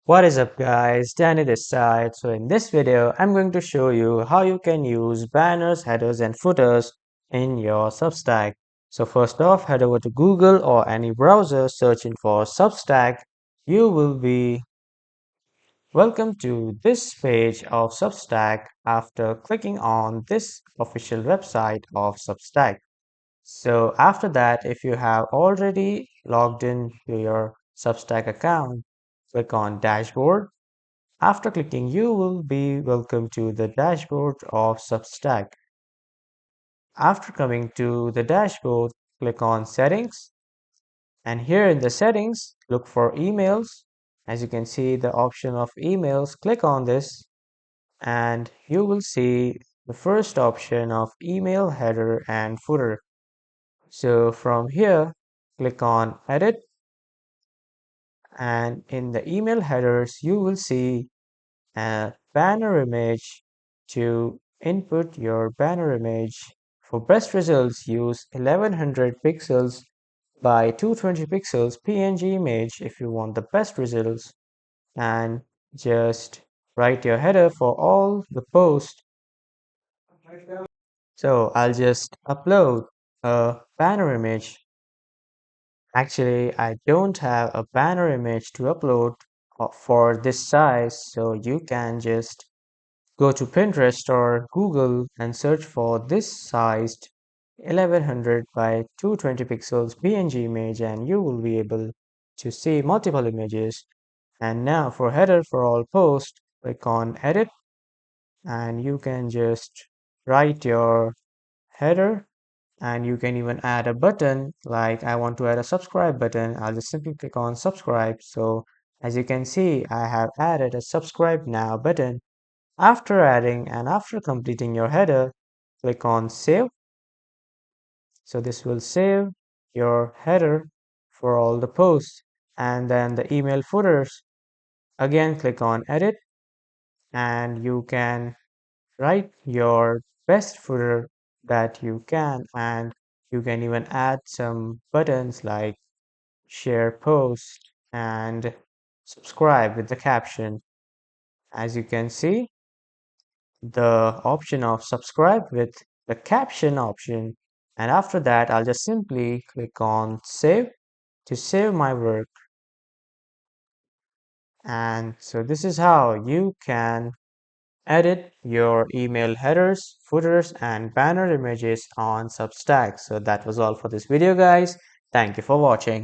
What is up guys, Danny this side. So in this video, I'm going to show you how you can use banners, headers and footers in your Substack. So first off, head over to Google or any browser searching for Substack. You will be welcome to this page of Substack after clicking on this official website of Substack. So after that, if you have already logged in to your Substack account, click on Dashboard. After clicking, you will be welcome to the dashboard of Substack. After coming to the dashboard, click on Settings, and here in the settings, look for emails. As you can see, the option of emails, click on this, and you will see the first option of email header and footer. So from here, click on Edit, and in the email headers, you will see a banner image. To input your banner image. For best results, use 1100 pixels by 220 pixels PNG image if you want the best results, and just write your header for all the posts. So I'll just upload a banner image. Actually, I don't have a banner image to upload for this size, so you can just go to Pinterest or Google and search for this sized 1100 by 220 pixels PNG image, and you will be able to see multiple images. And now for header for all posts, click on edit, and you can just write your header, and you can even add a button. Like I want to add a subscribe button, I'll just simply click on subscribe. So as you can see, I have added a subscribe now button. After adding and after completing your header, click on Save. So this will save your header for all the posts. And then the email footers, again click on Edit, and you can write your best footer that you can, and you can even add some buttons like share post and subscribe with the caption. As you can see, the option of subscribe with the caption option, and after that I'll just simply click on save to save my work. And so this is how you can edit your email headers, footers and banner images on Substack. So that was all for this video guys. Thank you for watching.